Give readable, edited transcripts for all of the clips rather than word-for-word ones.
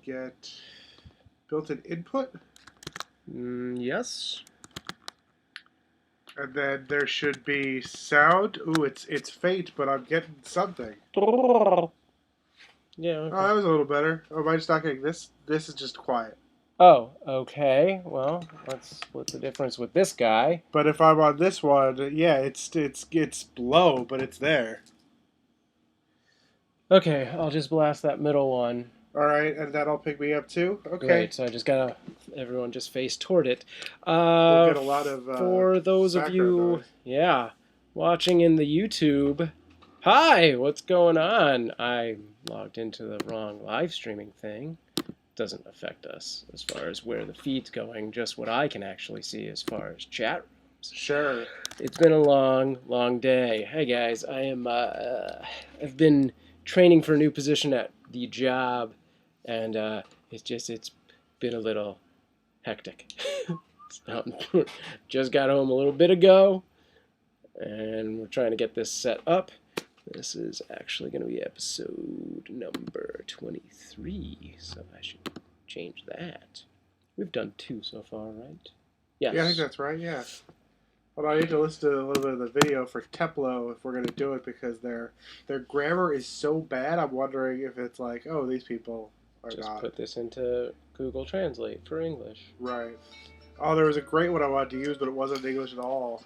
get built-in input. Yes. And then there should be sound. Ooh, it's faint, but I'm getting something. Yeah. Okay. Oh, that was a little better. Oh, am I just not getting this? This is just quiet. Oh, okay. Well, let's split the difference with this guy. But if I'm on this one, yeah, it's low, but it's there. Okay, I'll just blast that middle one. All right, and that'll pick me up too. Okay. Right, so I just gotta everyone just face toward it. We'll get a lot of for those of you, noise. yeah, watching in the YouTube. Hi, what's going on? I logged into the wrong live streaming thing. Doesn't affect us as far as where the feed's going, just what I can actually see as far as chat rooms. Sure. It's been a long day. Hey guys, I am I've been training for a new position at the job, and it's been a little hectic. Just got home a little bit ago, and we're trying to get this set up. This is actually going to be episode number 23, so I should change that. We've done 2 so far, right? Yes. Yeah, I think that's right, yeah. Although I need to listen to a little bit of the video for Teplo if we're going to do it, because their grammar is so bad, I'm wondering if it's like, oh, these people are Just not. put this into Google Translate for English. Right. Oh, there was a great one I wanted to use, but it wasn't in English at all.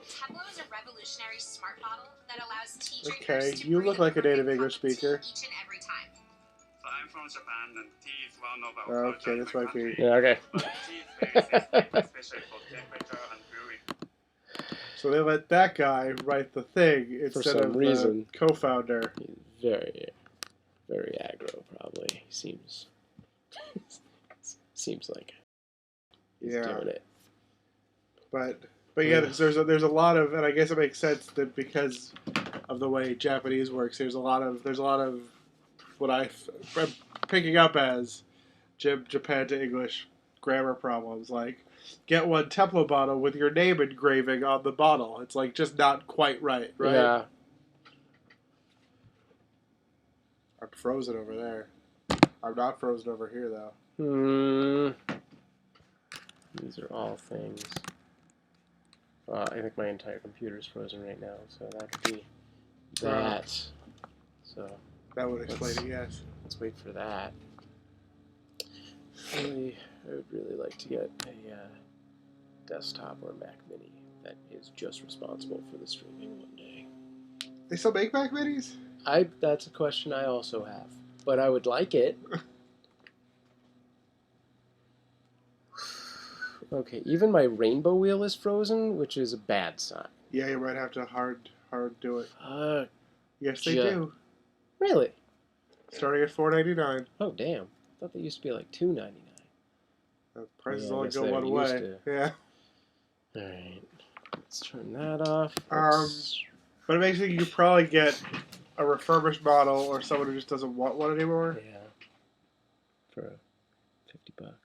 Teblo is a revolutionary smart bottle that allows tea drinkers Okay, to you brew look the like a native perfect English cup of tea speaker. each and every time. So I'm from Japan, and tea is one of our Okay, this might be... Yeah, okay. But tea is very sensitive, especially for temperature and brewing. So they let that guy write the thing instead some of reason. the co-founder. He's very, very aggro, probably. Seems like he's doing it. But yeah, there's a lot of, and I guess it makes sense that because of the way Japanese works, there's a lot of what I'm picking up as Japan to English grammar problems, like get one Teplo bottle with your name engraving on the bottle. It's like just not quite right? Yeah. I'm frozen over there. I'm not frozen over here though. These are all things. I think my entire computer's frozen right now, so that could be that. So that would explain it, yes. Let's wait for that. I would really like to get a desktop or Mac Mini that is just responsible for the streaming one day. They still make Mac Minis? That's a question I also have, but I would like it. Okay, even my rainbow wheel is frozen, which is a bad sign. Yeah, you might have to hard do it. Yes, they Yeah. do. Really? Starting at $4.99. Oh, damn. I thought they used to be like $2.99. The prices Yeah, I only guess go they one used way. to. Yeah. Alright. Let's turn that off. But it makes me think you probably get a refurbished model or someone who just doesn't want one anymore. Yeah. For $50.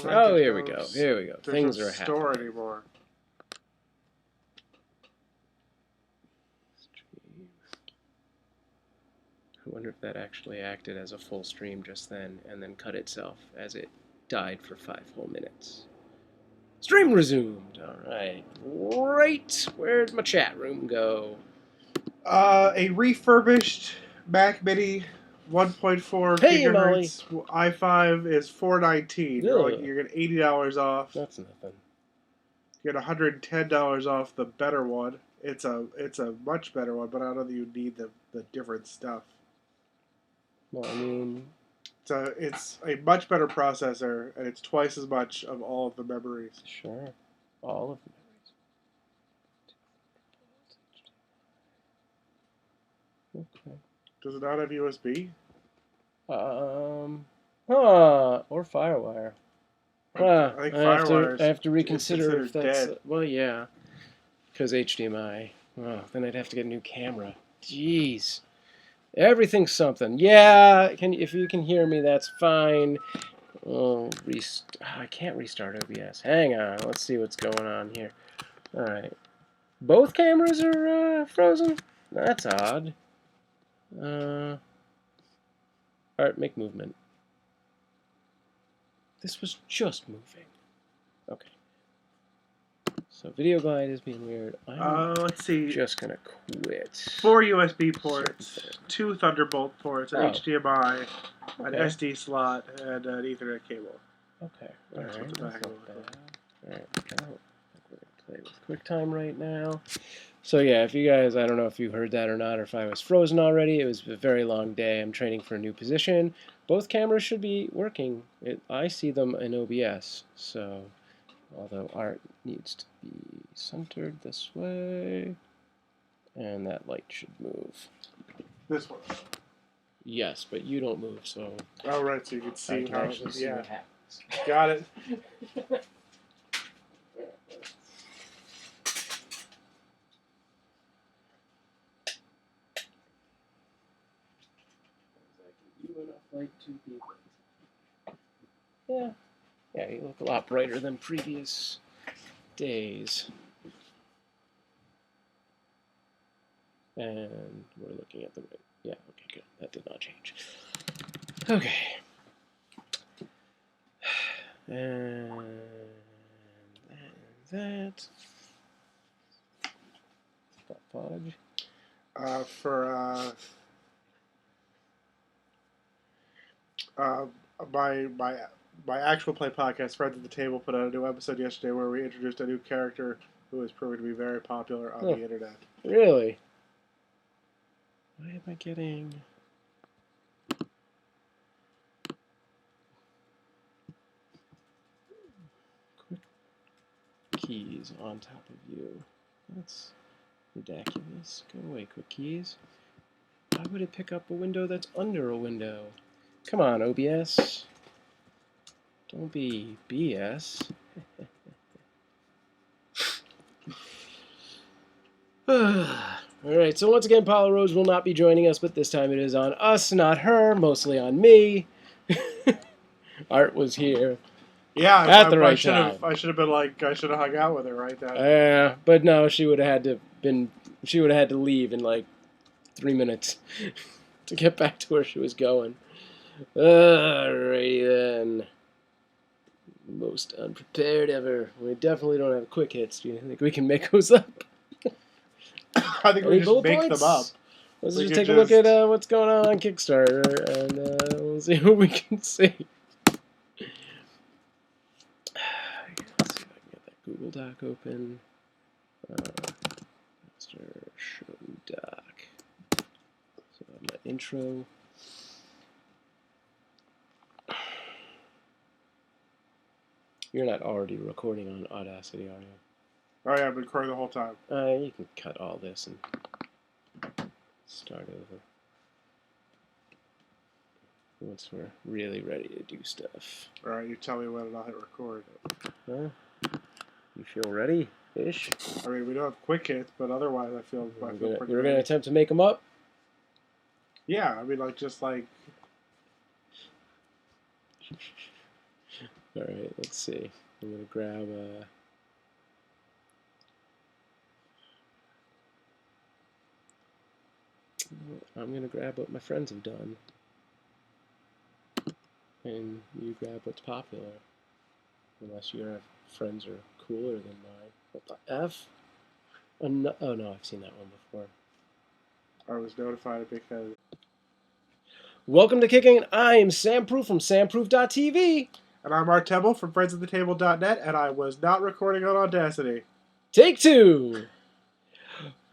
Oh, here we go. Here we go. Things are happening. Store anymore. I wonder if that actually acted as a full stream just then and then cut itself as it died for 5 whole minutes. Stream resumed. Alright. Right. Where'd my chat room go? A refurbished Mac Mini 1.4 gigahertz i5 is $419. You're getting $80 off. That's nothing. You get $110 off the better one. It's a much better one, but I don't know that you need the different stuff. Well, I mean, it's a much better processor, and it's twice as much of all of the memories. Sure, all of the memories. Okay. Does it not have USB? Or FireWire. I think FireWire. I have to reconsider if that's dead. Well, yeah, because HDMI. Well, then I'd have to get a new camera. Jeez, everything's something. Yeah, if you can hear me, that's fine. Oh, I can't restart OBS. Hang on, let's see what's going on here. All right, both cameras are frozen. That's odd. Art, make movement. This was just moving. Okay. So video glide is being weird. I'm Let's see. just gonna quit. 4 USB ports, 2 Thunderbolt ports, an Oh. HDMI, an Okay. SD slot, and an Ethernet cable. Okay. That's what the back That's of not it bad. looks Alright, I think we're gonna play with QuickTime right now. So yeah, if you guys, I don't know if you heard that or not, or if I was frozen already. It was a very long day. I'm training for a new position. Both cameras should be working. I see them in OBS, so although art needs to be centered this way, and that light should move. This one. Yes, but you don't move, so Oh, right, so you can I see can how actually see what happens. Got it. Yeah, you look a lot brighter than previous days. And we're looking at the right. Yeah, okay, good. That did not change. Okay. And that. Got fudge. For my actual play podcast, Friends at the Table, put out a new episode yesterday where we introduced a new character who is proving to be very popular on the internet. Really? Why am I getting... quick keys on top of you? That's ridiculous. Go away, quick keys. Why would it pick up a window that's under a window? Come on, OBS. Don't be BS. Alright, so once again, Paula Rose will not be joining us, but this time it is on us, not her, mostly on me. Art was here. Yeah, At the right time. I should have been like, I should have hung out with her right now. Yeah, but no, she would have had to leave in like 3 minutes to get back to where she was going. Alrighty then. Most unprepared ever. We definitely don't have quick hits. Do you think we can make those up? I think we just make them up. Let's We just could take a look at what's going on Kickstarter, and we'll see what we can see. Let's see if I can get that Google Doc open. Master show doc. So my intro. You're not already recording on Audacity, are you? Oh yeah, I've been recording the whole time. You can cut all this and start over. Once we're really ready to do stuff. Alright, you tell me when and I'll hit record. Huh? You feel ready-ish? I mean, we don't have quick hits, but otherwise I feel pretty We're ready. going to attempt to make them up? Yeah, I mean, like, just like... Alright, let's see. I'm going to grab what my friends have done. And you grab what's popular. Unless your friends are cooler than mine. What the F? Oh no, I've seen that one before. I was notified because... Welcome to Kicking. I'm SamProof from SamProof.tv. And I'm Art Tebbel from friendsathetable.net, and I was not recording on Audacity. Take two.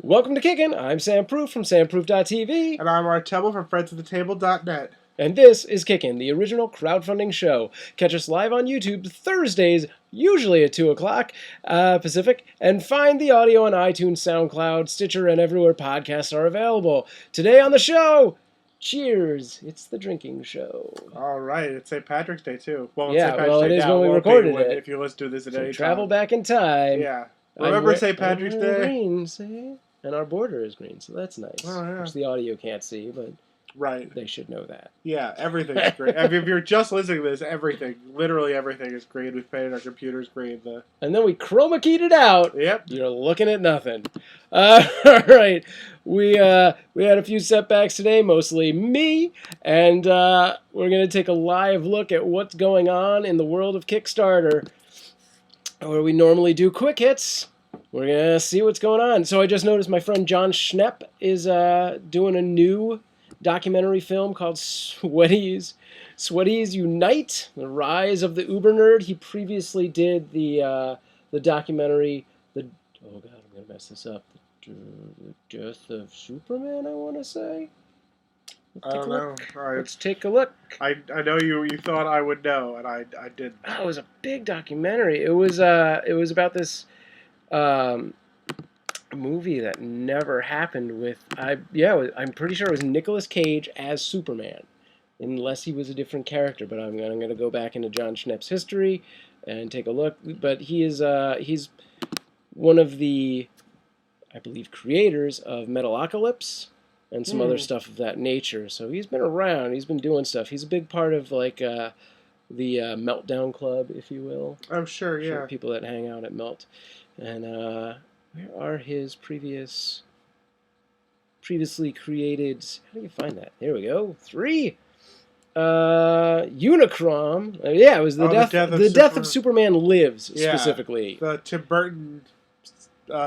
Welcome to Kicking. I'm SamProof from SamProof.tv. And I'm Art Tebbel from friendsathetable.net. And this is Kickin', the original crowdfunding show. Catch us live on YouTube Thursdays, usually at 2 o'clock Pacific, and find the audio on iTunes, SoundCloud, Stitcher, and everywhere podcasts are available. Today on the show, cheers, it's the drinking show. All right, it's St. Patrick's Day, too. Well, Yeah, St. Patrick's well, Day it is now. when we Won't be recorded it. If you listen to this at any Travel time. back in time. Yeah. Remember St. Patrick's Day? Green, see? And our border is green, so that's nice. Oh, yeah. Which the audio can't see, but Right. They should know that. Yeah, everything's green. I mean, if you're just listening to this, everything, literally everything is green. We've painted our computers green. And then we chroma keyed it out. Yep. You're looking at nothing. All right. We had a few setbacks today, mostly me, and we're going to take a live look at what's going on in the world of Kickstarter, where we normally do quick hits. We're going to see what's going on. So I just noticed my friend John Schnepp is doing a new documentary film called Sweaties Unite, The Rise of the Uber Nerd. He previously did the documentary, oh god, I'm going to mess this up, The Death of Superman, I want to say. I don't know. Let's take a look. I know you thought I would know, and I didn't. Oh, it was a big documentary. It was about this movie that never happened with I'm pretty sure it was Nicolas Cage as Superman, unless he was a different character. But I'm gonna go back into John Schnepp's history and take a look. But he's one of the, I believe, creators of Metalocalypse and some other stuff of that nature. So he's been around. He's been doing stuff. He's a big part of like the Meltdown Club, if you will. I'm sure, yeah. People that hang out at Melt. And where are his previously created? How do you find that? There we go. 3. Unicron. Yeah, it was the death of Superman Lives, specifically. The Tim Burton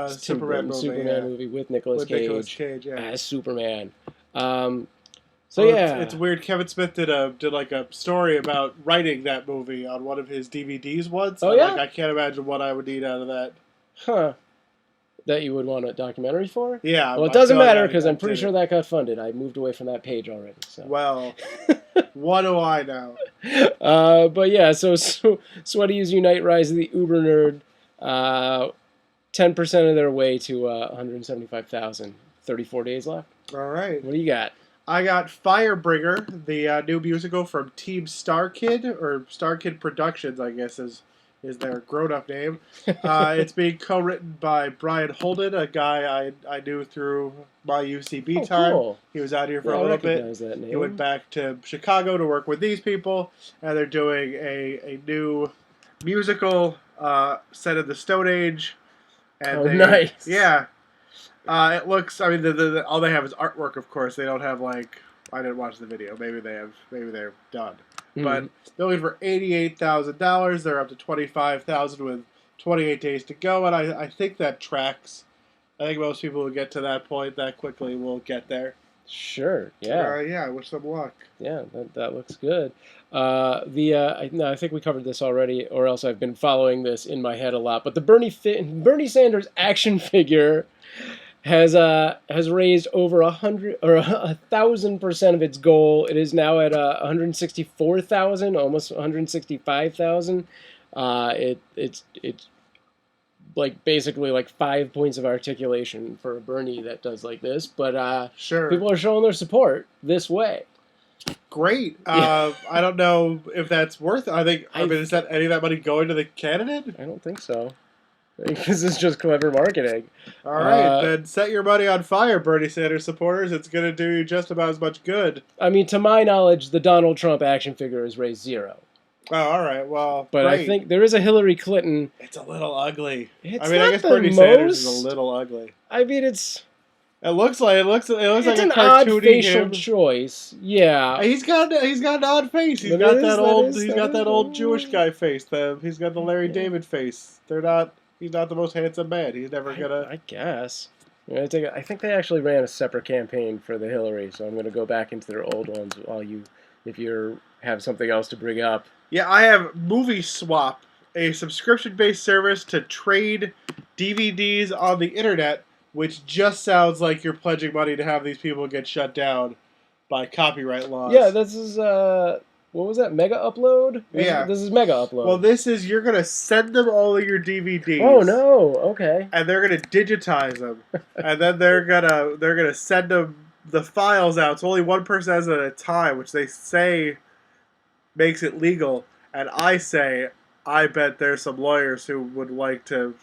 Superman movie with Nicolas Cage as Superman. It's weird. Kevin Smith did like a story about writing that movie on one of his DVDs once. Oh, yeah? I can't imagine what I would need out of that. Huh. That you would want a documentary for? Yeah. Well, it doesn't matter because I'm pretty sure that got funded. I moved away from that page already. So. Well, what do I know? But yeah, so Sweaties Unite, Rise of the Uber Nerd, 10% of their way to 175,000. 34 days left. All right. What do you got? I got Firebringer, the new musical from Team Star Kid, or Star Kid Productions, I guess is their grown-up name. It's being co-written by Brian Holden, a guy I knew through my UCB time. Cool. He was out here for a little bit. That name. He went back to Chicago to work with these people, and they're doing a new musical set in the Stone Age. And nice. Yeah. It looks. I mean, all they have is artwork. Of course, they don't have like. I didn't watch the video. Maybe they have. Maybe they're done. Mm-hmm. But they're looking for $88,000. They're up to $25,000 with 28 days to go, and I think that tracks. I think most people will get to that point that quickly. Will get there. Sure. Yeah. Yeah. I wish them luck. Yeah, that looks good. I think we covered this already, or else I've been following this in my head a lot. But the Bernie Sanders action figure has raised over 1,000% of its goal. It is now at 164,000, almost 165,000. It's like basically like 5 points of articulation for a Bernie that does like this. But sure, people are showing their support this way. Great. I don't know if that's worth it. I mean, is that any of that money going to the candidate? I don't think so. I think this is just clever marketing. All right, then set your money on fire, Bernie Sanders supporters. It's going to do you just about as much good. I mean, to my knowledge, the Donald Trump action figure has raised 0. Oh, all right. Well, but great. I think there is a Hillary Clinton. It's a little ugly. It's I guess Bernie Sanders is a little ugly. I mean, it looks like an a odd cartoony facial choice. Yeah, he's got an odd face. He's got that old Jewish guy face. He's got the Larry David face. He's not the most handsome man. He's never gonna. I guess. I think they actually ran a separate campaign for the Hillary, so I'm going to go back into their old ones if you have something else to bring up. Yeah, I have Movie Swap, a subscription-based service to trade DVDs on the internet, which just sounds like you're pledging money to have these people get shut down by copyright laws. Yeah, this is what was that? Mega Upload? This is Mega Upload. Well, you're gonna send them all of your DVDs. Oh no! Okay. And they're gonna digitize them, and then they're gonna send them the files out. So only one person has it at a time, which they say makes it legal. And I say, I bet there's some lawyers who would like to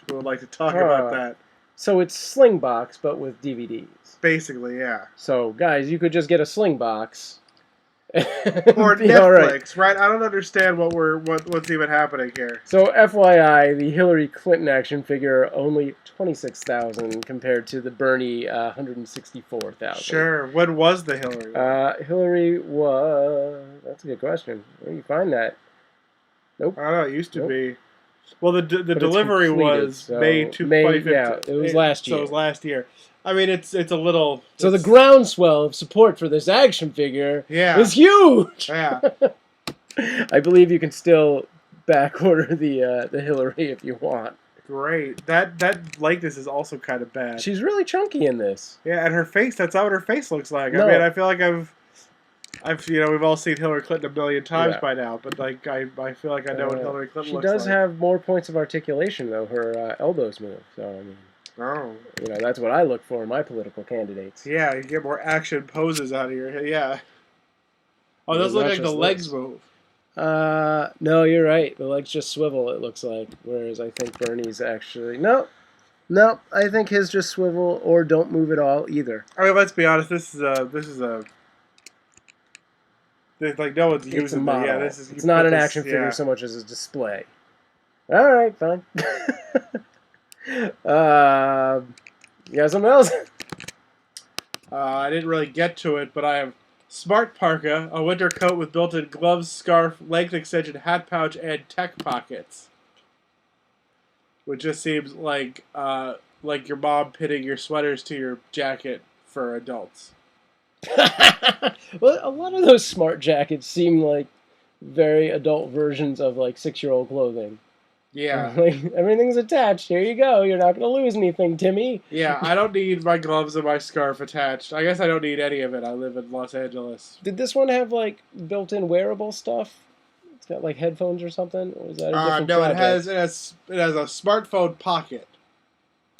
talk about that. So it's Slingbox, but with DVDs. Basically, yeah. So, guys, you could just get a Slingbox. Or Netflix, right? I don't understand what's even happening here. So, FYI, the Hillary Clinton action figure only $26,000 compared to the Bernie $164,000. Sure. When was the Hillary one? Hillary was... That's a good question. Where do you find that? Nope. I don't know. It used to Nope. be. Well, the But it's delivery completed, was so May 2015. Yeah, it was last year. So it was last year. I mean, it's a little. So the groundswell of support for this action figure is huge. Yeah. I believe you can still back order the Hillary if you want. Great. That likeness is also kind of bad. She's really chunky in this. Yeah, and her face. That's not what her face looks like. No. I mean, I feel like we've all seen Hillary Clinton a million times by now, but like I feel like I know what Hillary Clinton looks like. She does have more points of articulation though. Her elbows move. So I mean. Oh. That's what I look for in my political candidates. Yeah, you get more action poses out of your head. Yeah. Oh, those look like the legs move. No, you're right. The legs just swivel, it looks like. Whereas I think Bernie's actually... No, I think his just swivel or don't move at all either. I mean, let's be honest. This is a... Like, no one's using it. Yeah, this is... It's not an action figure so much as a display. All right, fine. You got something else? I didn't really get to it, but I have Smart Parka, a winter coat with built-in gloves, scarf, length extension, hat pouch, and tech pockets. Which just seems like your mom pinning your sweaters to your jacket for adults. Well, a lot of those smart jackets seem like very adult versions of like 6-year-old clothing. Yeah. Like, everything's attached. Here you go. You're not going to lose anything, Timmy. Yeah, I don't need my gloves and my scarf attached. I guess I don't need any of it. I live in Los Angeles. Did this one have, like, built-in wearable stuff? It's got, like, headphones or something? Or is that a different no, project? it has a smartphone pocket.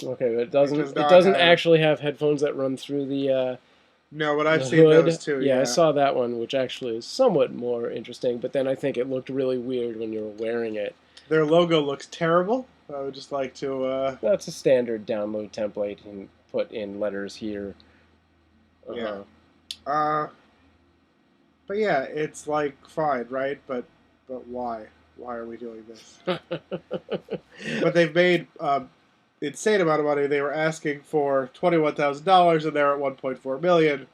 Okay, but it doesn't actually have headphones that run through the No, but I've the seen hood. those too. Yeah, I saw that one, which actually is somewhat more interesting, but then I think it looked really weird when you were wearing it. Their logo looks terrible. I would just like to... That's a standard download template and put in letters here. Yeah. But yeah, it's like fine, right? But why? Why are we doing this? But they've made insane amount of money. They were asking for $21,000 and they're at $1.4 million.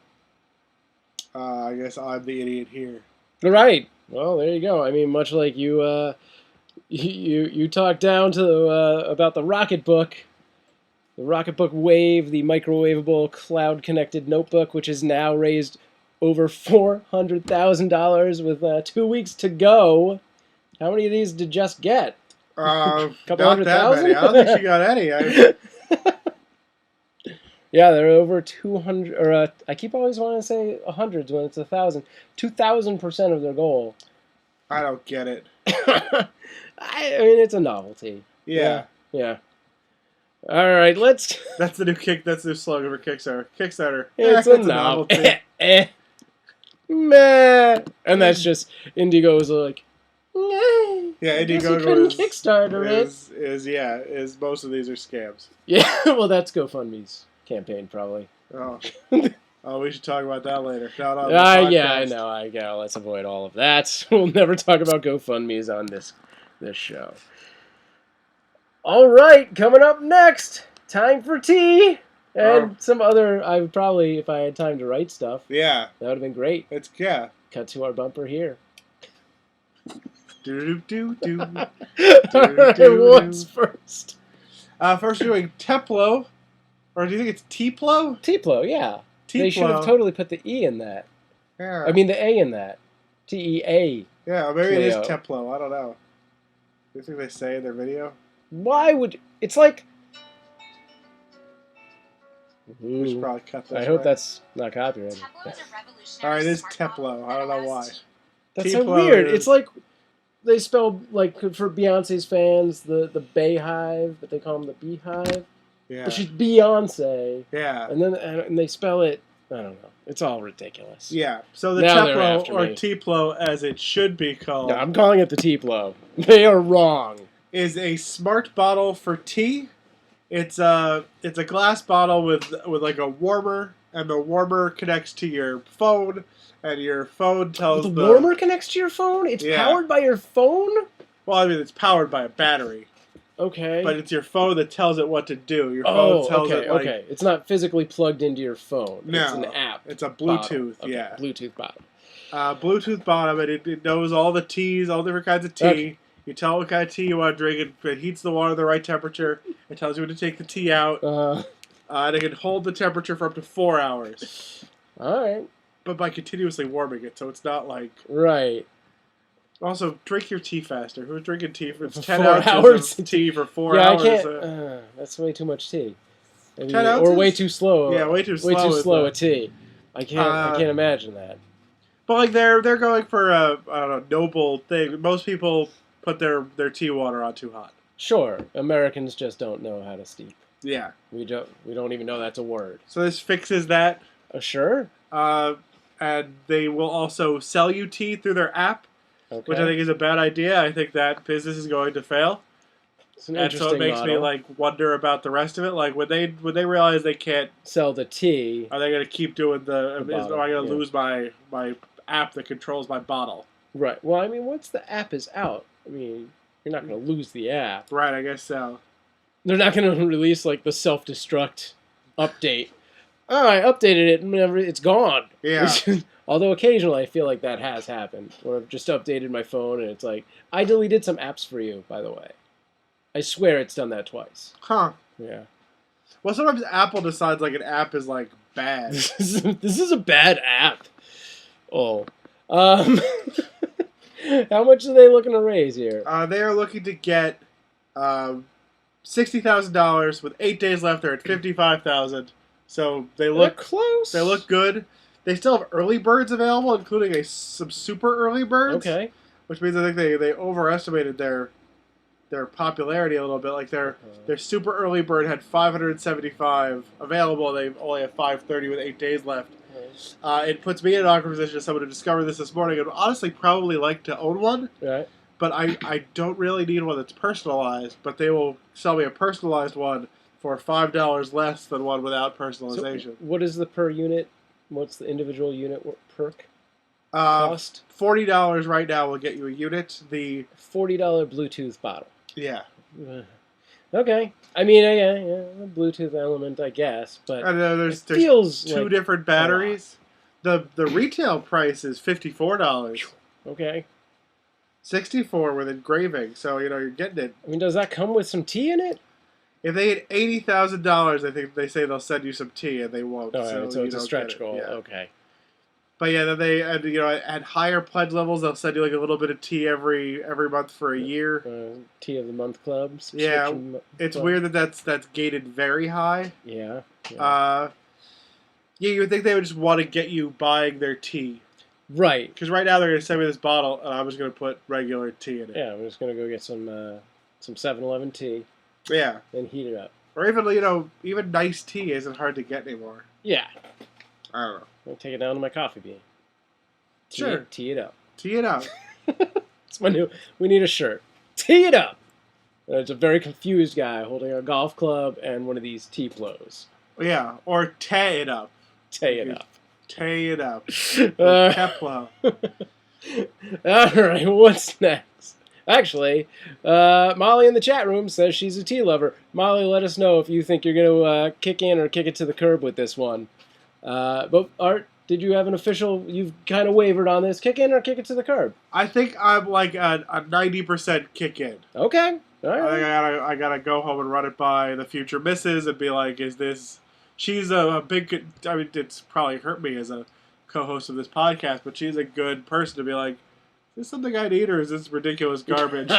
I guess I'm the idiot here. Right. Well, there you go. I mean, much like you talked down to about the RocketBook. The RocketBook Wave, the microwavable cloud-connected notebook, which has now raised over $400,000 with 2 weeks to go. How many of these did Jess get? Couple not that many. I don't think she got any. Yeah, there are over 200, or I keep always wanting to say hundreds when it's 1,000. 2,000% of their goal. I don't get it. I mean, it's a novelty. Yeah. All right, let's. That's the new slogan for Kickstarter. Kickstarter. It's a novelty. Meh. And that's just Indiegogo's like. Meh. Yeah, Indiegogo Kickstarter is most of these are scams. Yeah, well, that's GoFundMe's campaign probably. Oh, we should talk about that later. Yeah, I know. Let's avoid all of that. We'll never talk about GoFundMe's on this show. All right, coming up next, time for tea and some other. I would probably, if I had time to write stuff. Yeah, that would have been great. Cut to our bumper here. What's first? First, we're doing Teplo, or do you think it's Teplo? Teplo, yeah. Teplo. They should have totally put the E in that. Yeah. I mean the A in that. TEA. Yeah, maybe it is Teplo. I don't know. Do you think they say in their video? Why would it's like? We should probably cut that. I hope that's not copyrighted. All right, it is Teplo. I don't know why. That's so weird. It's like they spell like for Beyonce's fans the Bayhive, but they call them the Beehive. Yeah. But she's Beyonce. Yeah. And then and they spell it. I don't know. It's all ridiculous. Yeah. So the Teplo or Teplo, as it should be called. No, I'm calling it the Teplo. They are wrong. Is a smart bottle for tea It's a glass bottle with like a warmer, and the warmer connects to your phone, and your phone tells The warmer connects to your phone? It's Yeah. powered by your phone? Well, I mean, it's powered by a battery, Okay. but it's your phone that tells it what to do. Your phone Oh, tells okay, it like okay. It's not physically plugged into your phone. No, It's an app. it's a bottle. Bluetooth. Okay, Yeah, Bluetooth bottle. Bluetooth bottom, and it knows all the teas, all different kinds of tea. Okay. You tell it what kind of tea you want to drink. It heats the water to the right temperature. It tells you when to take the tea out. And it can hold the temperature for up to 4 hours. All right. But by continuously warming it, so it's not like... Right. Also, drink your tea faster. Who's drinking tea for 10 4 ounces hours? of tea for 4 Yeah, hours? I can't. That's way too much tea. I mean, 10 or ounces? way too slow. Yeah, way too Way too slow slow is a tea. I can't imagine that. But like they're going for a I don't know, noble thing. Most people put their tea water on too hot. Sure, Americans just don't know how to steep. Yeah. We don't even know that's a word. So this fixes that. Sure. And they will also sell you tea through their app, Okay. which I think is a bad idea. I think that business is going to fail. It's an And interesting so it makes model. me like wonder about the rest of it. Like when they realize they can't, Sell the tea. are they going to keep doing The am bottle, I going to yeah. lose my app that controls my bottle? Right. Well, I mean, once the app is out, I mean, you're not going to lose the app. Right, I guess so. They're not going to release like the self-destruct update. Oh, I updated it and whenever it's gone. Yeah. Although occasionally I feel like that has happened, where I've just updated my phone and it's like, I deleted some apps for you, by the way. I swear it's done that twice. Huh. Yeah. Well, sometimes Apple decides like an app is like bad. This is a bad app. Oh. How much are they looking to raise here? They are looking to get $60,000 with 8 days left. They're at 55,000. So they They're look close. They look good. They still have early birds available, including some super early birds. Okay. Which means I think they overestimated their popularity a little bit. Like their super early bird had 575 available. They only have 530 with 8 days left. It puts me in an awkward position as someone who discovered this morning and would honestly probably like to own one. Right. But I don't really need one that's personalized. But they will sell me a personalized one for $5 less than one without personalization. So what is the per unit? What's the individual unit perk cost? $40 right now will get you a unit. The $40 Bluetooth bottle. Yeah. Okay. I mean, yeah, the Bluetooth element, I guess, but I know there's feels two like different batteries. The retail price is $54. Okay. $64 with engraving, so you're getting it. I mean, does that come with some tea in it? If they hit $80,000, I think they say they'll send you some tea, and they won't. All right, so you it's a don't stretch get it. goal. Yeah. Okay. But yeah, then they at higher pledge levels, they'll send you like a little bit of tea every month for a year. Tea of the month club. Yeah, it's club. weird that's gated very high. Yeah. Yeah, you would think they would just want to get you buying their tea. Right. Because right now they're going to send me this bottle, and I'm just going to put regular tea in it. Yeah, I'm just gonna go get some 7-Eleven tea Yeah. and heat it up. Or even, even nice tea isn't hard to get anymore. Yeah. I don't know. I'll take it down to my coffee bean. Sure. Tee it up. Tee it up. It's my new. We need a shirt. Tee it up. It's a very confused guy holding a golf club and one of these tea blows. Yeah. Or tay it up. Tay it up. Tay it up. Uh, Kepler. All right. What's next? Actually, Molly in the chat room says she's a tea lover. Molly, let us know if you think you're going to kick in or kick it to the curb with this one. But Art, did you have an official? You've kind of wavered on this. Kick in or kick it to the curb? I think I'm like a 90% kick in. Okay. All I right. think I gotta go home and run it by the future missus and be like, is this... She's a big... I mean, it's probably hurt me as a co-host of this podcast, but she's a good person to be like, is this something I need or is this ridiculous garbage?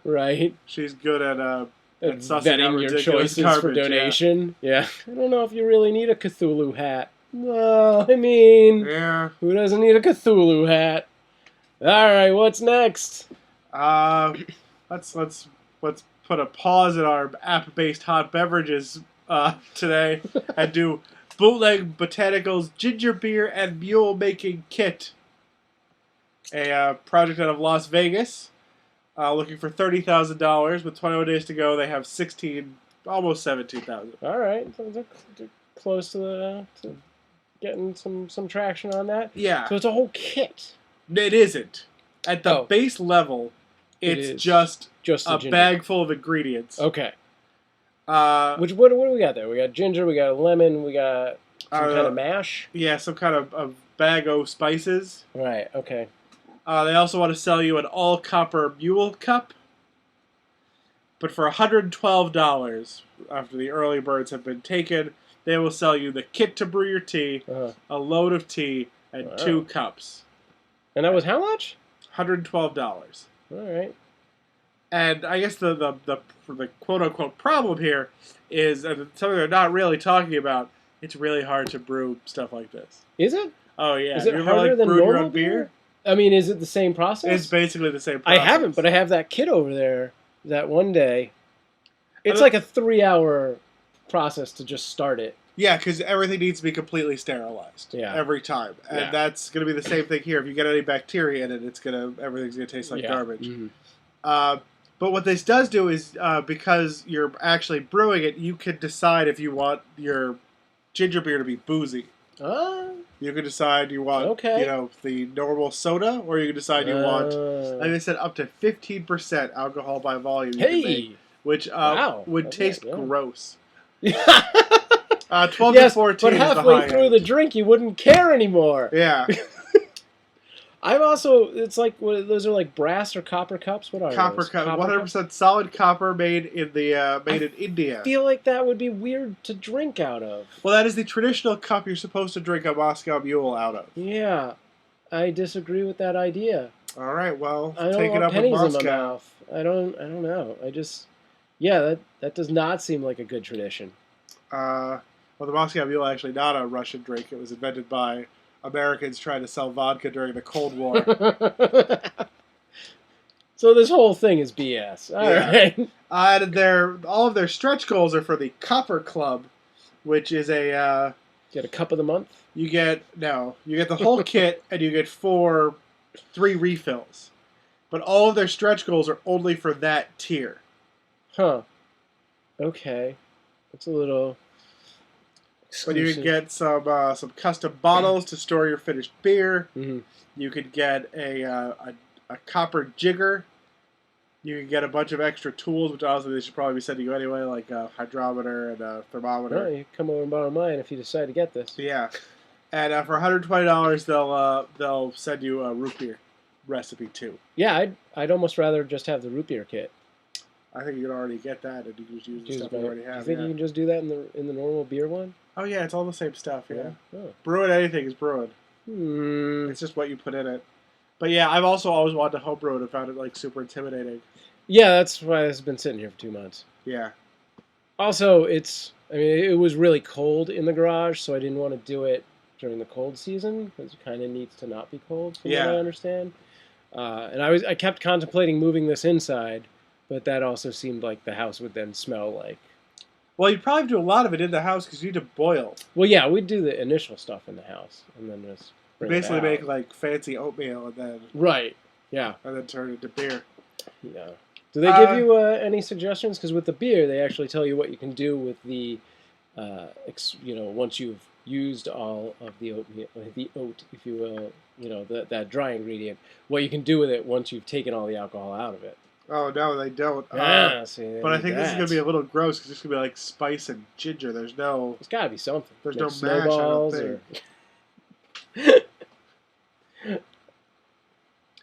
Right. She's good at sussing out Vetting your ridiculous choices garbage, for donation. Yeah. I don't know if you really need a Cthulhu hat. Well, I mean, Yeah. who doesn't need a Cthulhu hat? All right, what's next? Let's put a pause in our app-based hot beverages today and do Bootleg Botanicals Ginger Beer and Mule Making Kit, a project out of Las Vegas. looking for $30,000. With 21 days to go, they have 16, almost 17,000. All right, so they're close to getting some traction on that. Yeah, So it's a whole kit. it isn't. At the Oh. base level, it's is. just Just the a ginger. bag full of ingredients. Okay. Uh, What do we got there? We got ginger. We got lemon. We got some kind of mash. yeah, some kind of bag of spices. Right. Okay. They also want to sell you an all copper mule cup. But for $112, after the early birds have been taken, they will sell you the kit to brew your tea, a load of tea, and 2 cups. And that was how much? $112. All right. And I guess the quote unquote problem here is something they're not really talking about. It's really hard to brew stuff like this. Is it? Oh yeah. Is it Have you harder ever than brewed your normal own beer? I mean, is it the same process? It's basically the same process. I haven't, but I have that kit over there. That one day, it's like a 3-hour process to just start it. Yeah, because everything needs to be completely sterilized. Yeah. Every time, and Yeah. that's going to be the same thing here. If you get any bacteria in it, everything's gonna taste like garbage. Mhm. But what this does do is, because you're actually brewing it, you can decide if you want your ginger beer to be boozy. You can decide you want, the normal soda, or you can decide you want, like I said, up to 15% alcohol by volume. You can make, which would taste gross. 12 to 14 but is the halfway high through end. the drink, you wouldn't care anymore. Yeah. I'm also, it's like, those are like brass or copper cups? What are Copper those? cup, 100% solid copper made in India. I feel like that would be weird to drink out of. Well, that is the traditional cup you're supposed to drink a Moscow Mule out of. Yeah, I disagree with that idea. All right, well, I don't take it want up with pennies in Moscow. my mouth. I don't know. That does not seem like a good tradition. Well, the Moscow Mule actually not a Russian drink. It was invented by Americans trying to sell vodka during the Cold War. So this whole thing is BS. All right. And all of their stretch goals are for the Copper Club, which is a get a cup of the month. You get the whole kit, and you get 3 refills. But all of their stretch goals are only for that tier. Huh. Okay. That's a little But exclusive. you can get some custom bottles to store your finished beer. Mm-hmm. You could get a copper jigger. You can get a bunch of extra tools, which honestly they should probably be sending you anyway, like a hydrometer and a thermometer. Well, you can come over and borrow mine if you decide to get this. Yeah, and for $120, they'll send you a root beer recipe too. Yeah, I'd almost rather just have the root beer kit. I think you can already get that, and you can just use the stuff you already have. Do you think you can just do that in the normal beer one? Oh yeah, it's all the same stuff. Yeah, Oh. brewing anything is brewing. It's just what you put in it. But yeah, I've also always wanted to homebrew it and found it like super intimidating. Yeah, that's why it's been sitting here for 2 months. Yeah. Also, it was really cold in the garage, so I didn't want to do it during the cold season because it kind of needs to not be cold, from what I understand. And I kept contemplating moving this inside, but that also seemed like the house would then smell like. Well, you'd probably do a lot of it in the house because you need to boil. Well, yeah, we'd do the initial stuff in the house, and then just bring Basically it out. make like fancy oatmeal and then and then turn it into beer. Yeah. Do they give you any suggestions? Because with the beer, they actually tell you what you can do with the, once you've used all of the oatmeal, the oat, if you will, that dry ingredient, what you can do with it once you've taken all the alcohol out of it. Oh no, they don't. See, but I think this is gonna be a little gross because it's gonna be like spice and ginger. There's got to be something. There's Like no snowballs mash. I don't think.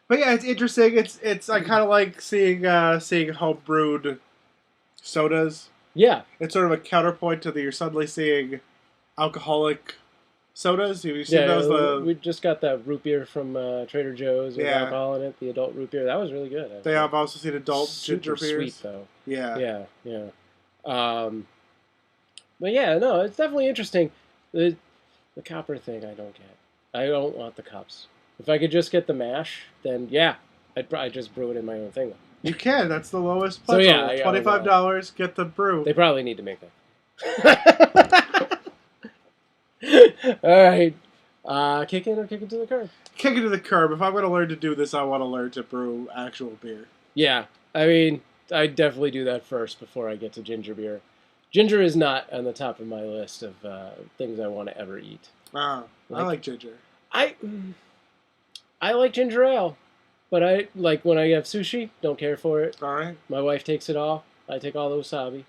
But yeah, it's interesting. It's I kind of like seeing home brewed sodas. Yeah, it's sort of a counterpoint to you're suddenly seeing alcoholic sodas. Have you seen those? We just got that root beer from Trader Joe's with alcohol in it. The adult root beer, that was really good. Actually. They have also seen adult Super ginger beers. Sweet though. Yeah. But yeah, no, it's definitely interesting. The copper thing, I don't get. I don't want the cups. If I could just get the mash, then yeah, I'd probably just brew it in my own thing. You can. That's the lowest. So yeah, $25. Get the brew. They probably need to make that. All right, kick it to the curb. Kick it to the curb. If I'm going to learn to do this, I want to learn to brew actual beer. Yeah, I mean, I definitely do that first before I get to ginger beer. Ginger is not on the top of my list of things I want to ever eat. I like ginger. I like ginger ale, but I like when I have sushi. Don't care for it. All right. My wife takes it all. I take all the wasabi.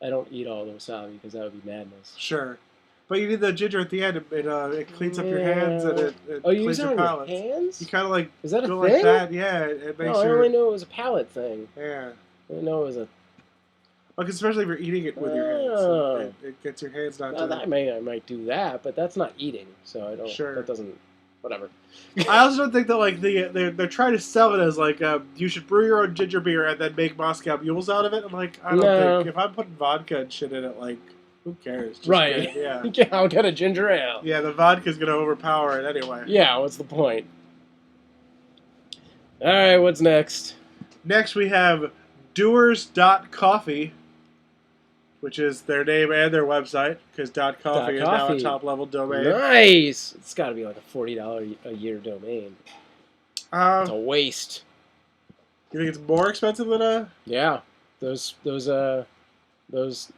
I don't eat all the wasabi because that would be madness. Sure. But you need the ginger at the end. It cleans up your hands and it you cleans use it your on your palates. hands? You kind of like Is that a go thing? like that. Yeah, it makes No, I your only knew it was a palate thing. yeah. I didn't know it was a. Like especially if you're eating it with your hands, Oh. it gets your hands not Well, to. I might do that, but that's not eating, so I don't. Sure. That doesn't. Whatever. I also don't think that like they're trying to sell it as like you should brew your own ginger beer and then make Moscow mules out of it. I'm like, I don't No. think if I'm putting vodka and shit in it, like who cares? Just Right. get it, yeah. Yeah, I'll get a ginger ale. Yeah, the vodka's gonna overpower it anyway. Yeah, what's the point? All right, what's next? Next we have Doers.coffee, which is their name and their website, because .coffee is now a .coffee. top-level domain. Nice. It's got to be like a $40 a year domain. It's a waste. You think it's more expensive than a... Yeah, those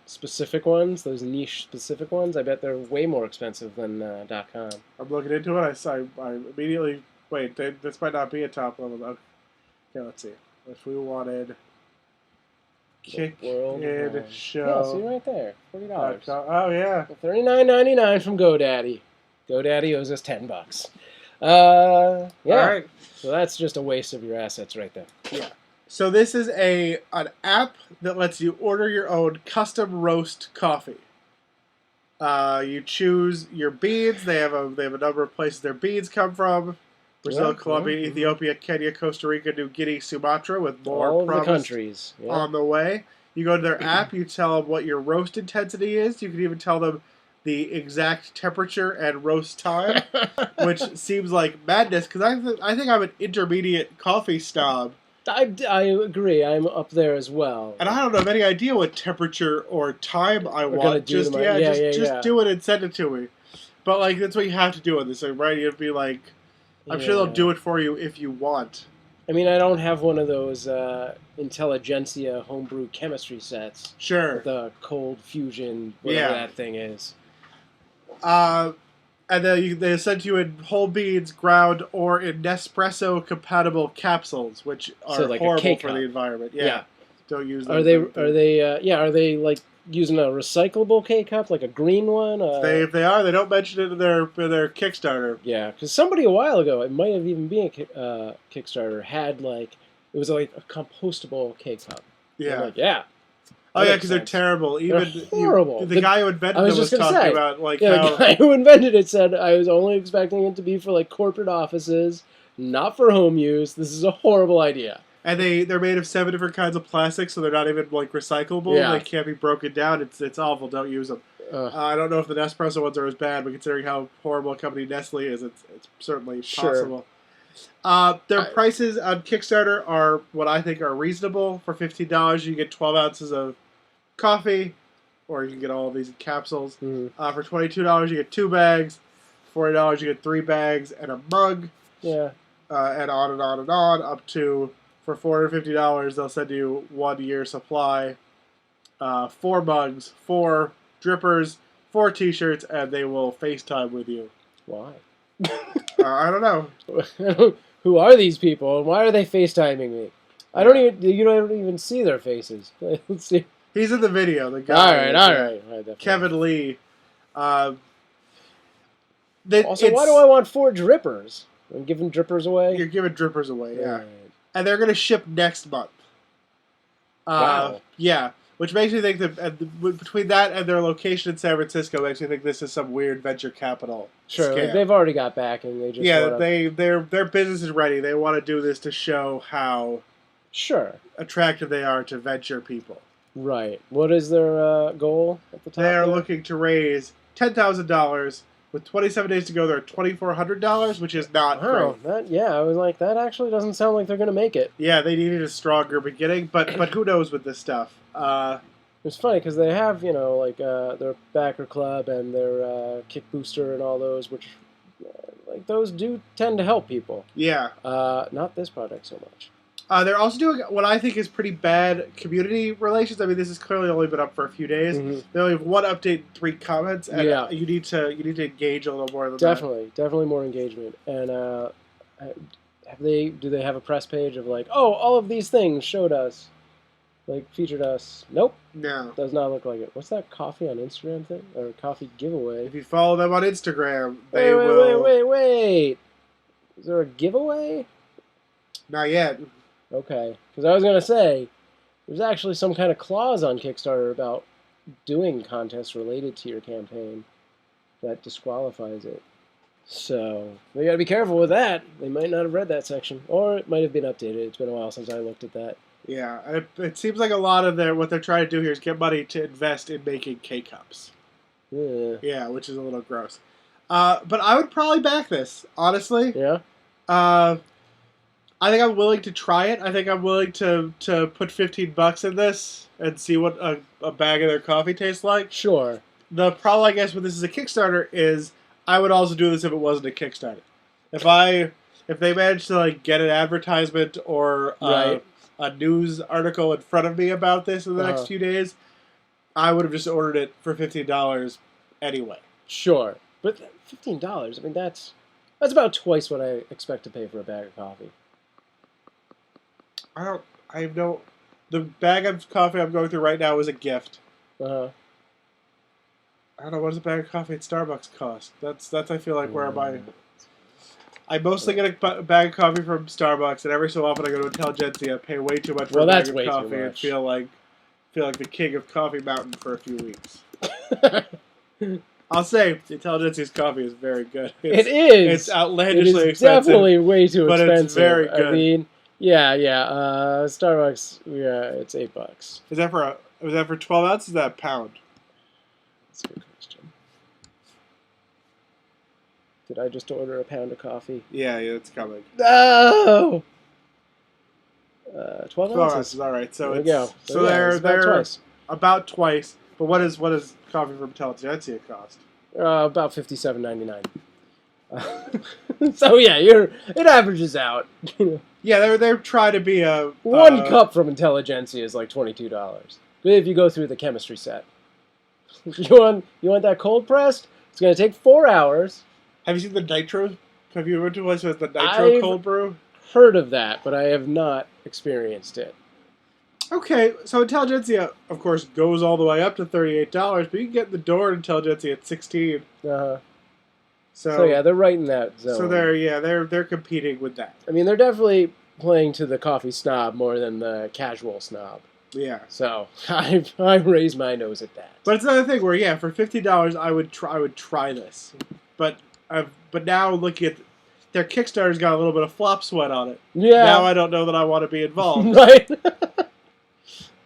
specific ones, those niche specific ones. I bet they're way more expensive than .com. I'm looking into it. I immediately... Wait, this might not be a top-level... Okay, let's see. If we wanted... Kick World in Yeah, see show. right there, $40. Oh yeah. $39.99 from GoDaddy. GoDaddy owes us $10. Yeah. All right. So that's just a waste of your assets right there. Yeah. So this is an app that lets you order your own custom roast coffee. You choose your beans. They have a number of places their beans come from. Brazil, Colombia, Ethiopia, Kenya, Costa Rica, New Guinea, Sumatra, with more all of the promised countries on the way. You go to their app, you tell them what your roast intensity is. You can even tell them the exact temperature and roast time, which seems like madness because I think I'm an intermediate coffee snob. I agree. I'm up there as well. And I don't have any idea what temperature or time I want. Just do it and send it to me. But like that's what you have to do on this thing, right? You have to be like, I'm sure they'll do it for you if you want. I mean, I don't have one of those Intelligentsia homebrew chemistry sets. Sure. The cold fusion, whatever that thing is. And then they send you in whole beans, ground, or in Nespresso compatible capsules, which are like horrible for the environment. Yeah. Don't use them. Are they like using a recyclable K-cup, like a green one? If they are, they don't mention it in their Kickstarter. Yeah, because somebody a while ago, it might have even been a Kickstarter, had like, it was like a compostable K-cup. Yeah. Like, yeah. Oh yeah, because they're terrible. Even they're horrible. The guy who invented them was talking about like how the guy who invented it said, I was only expecting it to be for like corporate offices, not for home use. This is a horrible idea. And they're made of 7 different kinds of plastic, so they're not even like recyclable. Yeah. They can't be broken down. It's awful. Don't use them. I don't know if the Nespresso ones are as bad, but considering how horrible a company Nestle is, it's certainly possible. Their prices on Kickstarter are what I think are reasonable. For $15, you get 12 ounces of coffee, or you can get all of these in capsules. For $22, you get 2 bags. $40, you get 3 bags and a mug. Yeah. And on and on and on, up to, for $450, they'll send you 1 year supply, 4 mugs, 4 drippers, 4 t-shirts, and they will FaceTime with you. Why? I don't know. Who are these people, and why are they FaceTiming me? You don't even see their faces. Let's see. He's in the video, the guy. All right. Kevin Lee. Also, why do I want 4 drippers? I'm giving drippers away? You're giving drippers away, yeah. Right. And they're going to ship next month. Wow. Yeah, which makes me think that between that and their location in San Francisco, makes me think this is some weird venture capital Sure, scam. like they've already got backing. They just their business is ready. They want to do this to show how attractive they are to venture people. Right. What is their goal at the top? They are looking to raise $10,000. With 27 days to go, they're at $2,400, which is not great. I was like, that actually doesn't sound like they're going to make it. Yeah, they needed a stronger beginning, but who knows with this stuff. It's funny because they have, their backer club and their kick booster and all those, which, those do tend to help people. Yeah. Not this product so much. They're also doing what I think is pretty bad community relations. I mean, this has clearly only been up for a few days. Mhm. They only have 1 update, 3 comments, and Yeah. you need to engage a little more than Definitely more engagement. And do they have a press page of like, oh, all of these things showed us, like featured us? Nope, that. No. does not look like it. What's that coffee on Instagram thing or coffee giveaway? If you follow them on Instagram, they Wait, will. wait. Is there a giveaway? Not yet. Okay, because I was gonna say there's actually some kind of clause on Kickstarter about doing contests related to your campaign that disqualifies it. So we got to be careful with that. They might not have read that section, or it might have been updated. It's been a while since I looked at that. Yeah, it seems like a lot of what they're trying to do here is get money to invest in making K-Cups. Yeah. Yeah, which is a little gross. But I would probably back this, honestly. Yeah. I think I'm willing to try it. I think I'm willing to put $15 in this and see what a bag of their coffee tastes like. Sure. The problem, I guess, when this is a Kickstarter is I would also do this if it wasn't a Kickstarter. If they managed to like get an advertisement or Right. a news article in front of me about this in the next few days, I would have just ordered it for $15 anyway. Sure. But $15, I mean, that's about twice what I expect to pay for a bag of coffee. The bag of coffee I'm going through right now is a gift. Uh-huh. I don't know, what does a bag of coffee at Starbucks cost? That's I feel like where I mostly get a bag of coffee from Starbucks, and every so often I go to Intelligentsia, pay way too much for a bag of coffee, and feel like the king of Coffee Mountain for a few weeks. I'll say Intelligentsia's coffee is very good. It is. It's outlandishly it is expensive. Definitely way too but expensive. It's very good. I mean, yeah. Starbucks, it's $8. Was that for 12 ounces? Is that a pound? That's a good question. Did I just order a pound of coffee? Yeah, it's coming. No. 12 12 ounces. ounces. All right, so There it's we go. so yeah, it's they're about twice. about twice. But what does coffee from Intelligentsia cost? About $57.99. So yeah, it averages out. Yeah, they're trying to be a One cup from Intelligentsia is like $22. But if you go through the chemistry set, you want that cold pressed? It's gonna take 4 hours. Have you seen the nitro? Have you ever to one with the nitro I've cold brew? Heard of that, but I have not experienced it. Okay, so Intelligentsia, of course, goes all the way up to $38, but you can get in the door at Intelligentsia at $16. So yeah, they're right in that zone. So they're competing with that. I mean, they're definitely playing to the coffee snob more than the casual snob. Yeah. So I raise my nose at that. But it's another thing where for $15 I would try this, but now looking at their Kickstarter's got a little bit of flop sweat on it. Yeah. Now I don't know that I want to be involved. Right.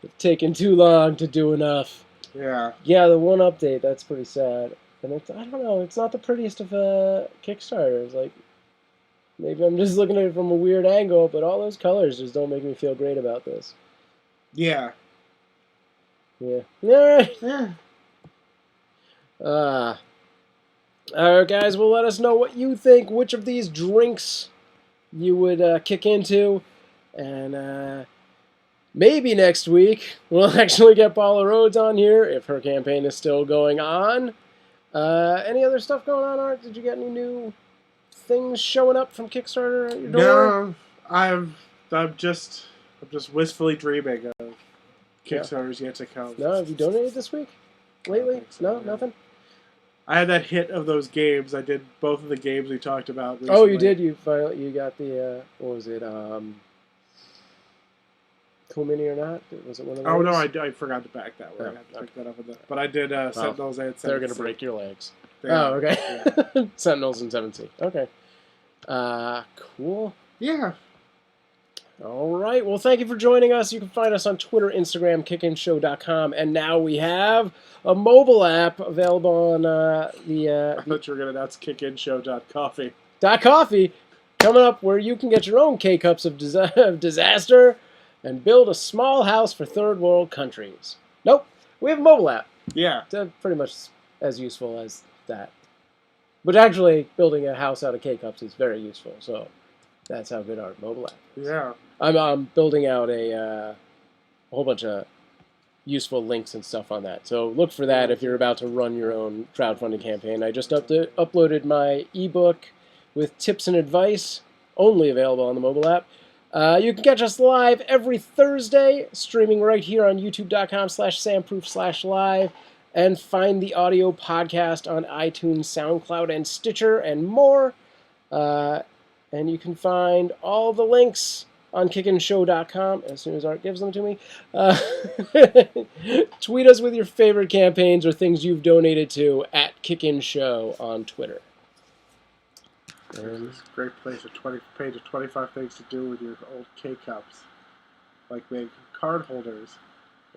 It's taken too long to do enough. Yeah. Yeah, the one update, that's pretty sad. And I don't know, it's not the prettiest of Kickstarters. Like, maybe I'm just looking at it from a weird angle, but all those colors just don't make me feel great about this. Yeah. Yeah. Alright. Yeah. Alright, guys, well, let us know what you think, which of these drinks you would kick into, and maybe next week we'll actually get Paula Rhodes on here if her campaign is still going on. Any other stuff going on, Art? Did you get any new things showing up from Kickstarter at your door? No, I'm just wistfully dreaming of Kickstarters yet to come. No, have you donated this week? Lately? So, No, nothing? I had that hit of those games. I did both of the games we talked about recently. Oh, you did? You got the, what was it, Cool Mini or not? Was it one of those? Oh, no, I forgot to back that one. Oh, I had to pick that up with but I did Sentinels and 7C. They're going to break your legs. Yeah. Okay. Yeah. Sentinels and 7C. Okay. Cool. Yeah. All right. Well, thank you for joining us. You can find us on Twitter, Instagram, kickinshow.com, and now we have a mobile app available on I thought you were going to announce kickinshow.coffee. .coffee coming up, where you can get your own K-Cups of disaster and build a small house for third world countries. Nope. We have a mobile app. Yeah. It's pretty much as useful as that. But actually, building a house out of K-Cups is very useful, so That's how good our mobile app is. Yeah. I'm building out a whole bunch of useful links and stuff on that. So look for that if you're about to run your own crowdfunding campaign. I just uploaded my ebook with tips and advice, only available on the mobile app. You can catch us live every Thursday, streaming right here on youtube.com/samproof/live, and find the audio podcast on iTunes, SoundCloud, and Stitcher, and more. And you can find all the links on kickinshow.com as soon as Art gives them to me. Tweet us with your favorite campaigns or things you've donated to at KickinShow on Twitter. There's this great page of 25 things to do with your old K-cups. Like make card holders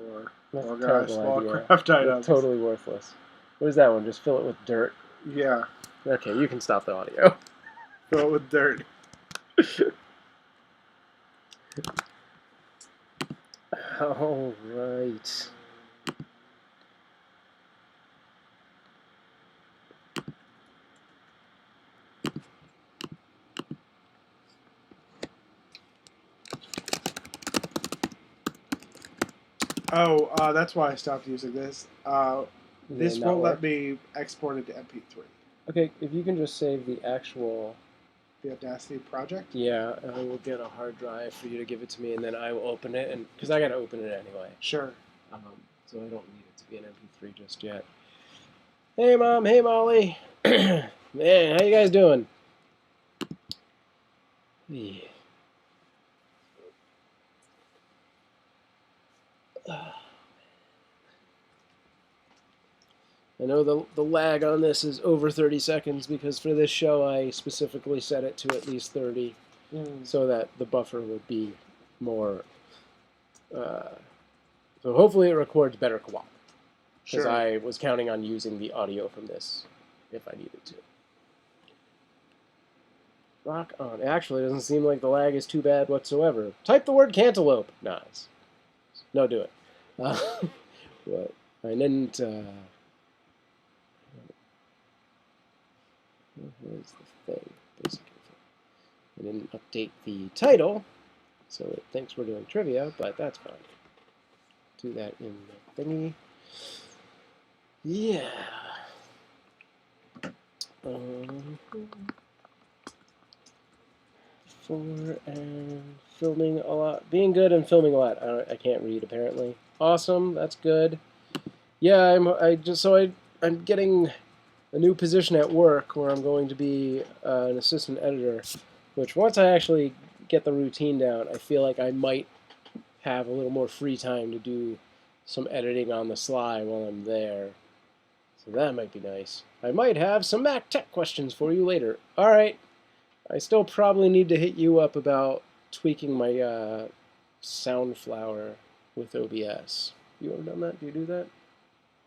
or organize small craft items. Totally worthless. What is that one? Just fill it with dirt? Yeah. Okay, you can stop the audio. Fill it with dirt. All right. Oh, that's why I stopped using this. This won't let me export it to MP3. Okay, if you can just save the actual... The Audacity project? Yeah, I will get a hard drive for you to give it to me, and then I will open it, and because I got to open it anyway. Sure. So I don't need it to be an MP3 just yet. Hey, Mom. Hey, Molly. Man, how you guys doing? Yeah. I know the lag on this is over 30 seconds because for this show I specifically set it to at least 30 so that the buffer would be more... so hopefully it records better quality. Because I was counting on using the audio from this if I needed to. Rock on. Actually, it doesn't seem like the lag is too bad whatsoever. Type the word cantaloupe. Nice. No, do it. But I didn't... Where's the thing? Basically, I didn't update the title, so it thinks we're doing trivia, but that's fine. Do that in the thingy. Yeah. And filming a lot. Being good and filming a lot. I can't read apparently. Awesome. That's good. Yeah. I'm getting a new position at work where I'm going to be an assistant editor, which once I actually get the routine down, I feel like I might have a little more free time to do some editing on the sly while I'm there. So that might be nice. I might have some Mac tech questions for you later. All right. I still probably need to hit you up about tweaking my Soundflower with OBS. You ever done that? Do you do that?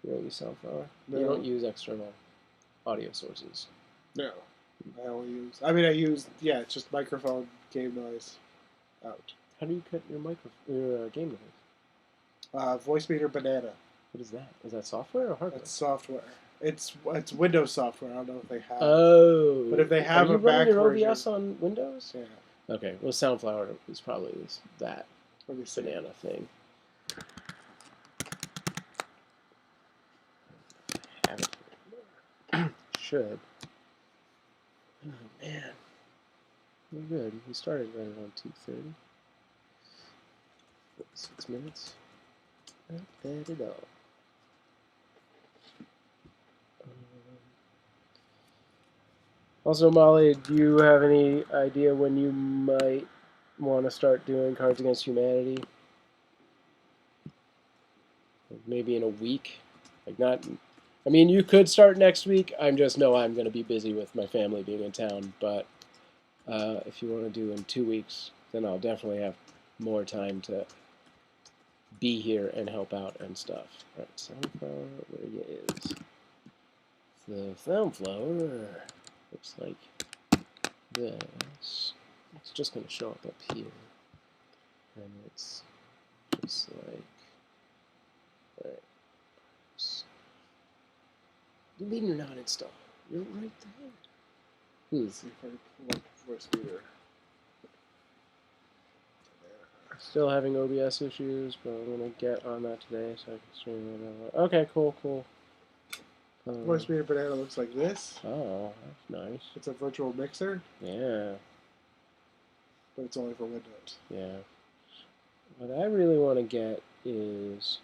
You don't use Soundflower? No. You don't use external audio sources? No. I use, it's just microphone, game noise, out. How do you cut your game noise? Voice Meter Banana. What is that? Is that software or hardware? It's software. It's Windows software. I don't know if they have. Oh. But if they have a Mac version. Are you running your OBS on Windows? Yeah. Okay. Well, Soundflower is probably that banana thing. Have it. Should. Oh, man. We're good. We started right around 2:30. 6 minutes. Not bad at all. Also, Molly, do you have any idea when you might want to start doing Cards Against Humanity? Maybe in a week? Like not... I mean, you could start next week. I just know I'm going to be busy with my family being in town. But if you want to do in 2 weeks, then I'll definitely have more time to be here and help out and stuff. All right, Sunflower, where you is? The Sunflower looks like this. It's just going to show up here. And it's just like... All right. Deleting or not install? You're right there. Let's see if I can pull up Voice Meter. Still having OBS issues, but I'm gonna get on that today so I can stream it. Okay, cool. Voice Meter Banana looks like this. Oh, that's nice. It's a virtual mixer, Yeah, but it's only for Windows. yeah. What I really want to get is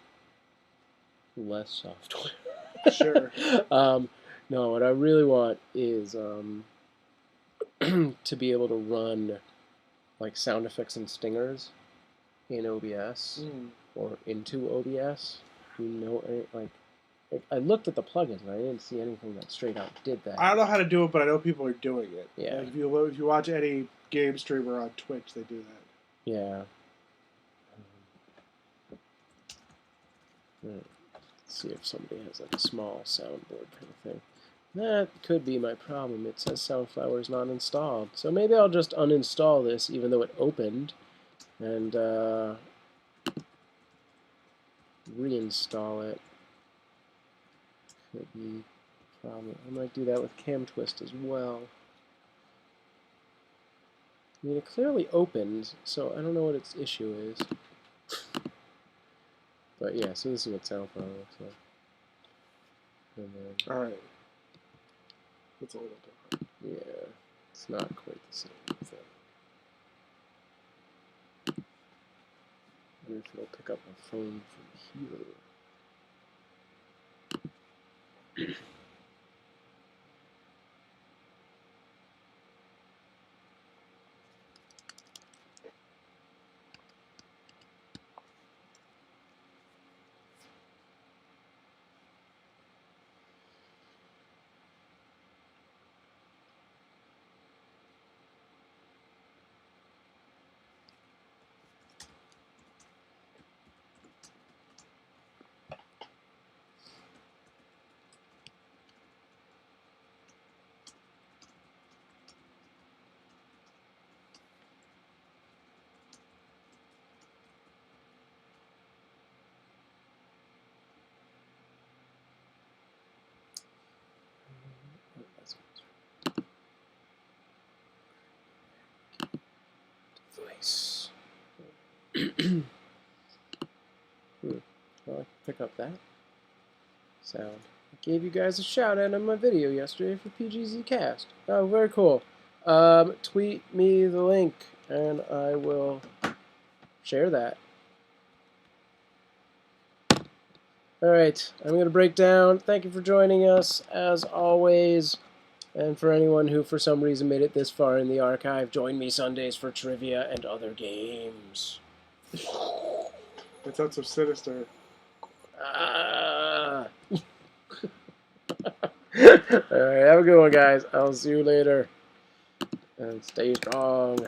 less software. Sure. No, what I really want is to be able to run like sound effects and stingers in OBS or into OBS. You know, like I looked at the plugins and I didn't see anything that straight out did that. I don't know how to do it, but I know people are doing it. Yeah. Like if you watch any game streamer on Twitch, they do that. Yeah. Let's see if somebody has like a small soundboard kind of thing. That could be my problem. It says Soundflower is not installed. So maybe I'll just uninstall this even though it opened and reinstall it. Could be a problem. I might do that with CamTwist as well. I mean, it clearly opened, so I don't know what its issue is. But yeah, so this is what SoundCloud looks like. And then, All right. It's a little different. yeah, it's not quite the same thing. I wonder if it'll pick up my phone from here. Device. Well, I can pick up that sound. I gave you guys a shout out on my video yesterday for PGZ Cast. Oh, very cool. Tweet me the link and I will share that. Alright, I'm going to break down. Thank you for joining us, as always. And for anyone who, for some reason, made it this far in the archive, join me Sundays for trivia and other games. That sounds so sinister. Ah. Alright, have a good one, guys. I'll see you later. And stay strong.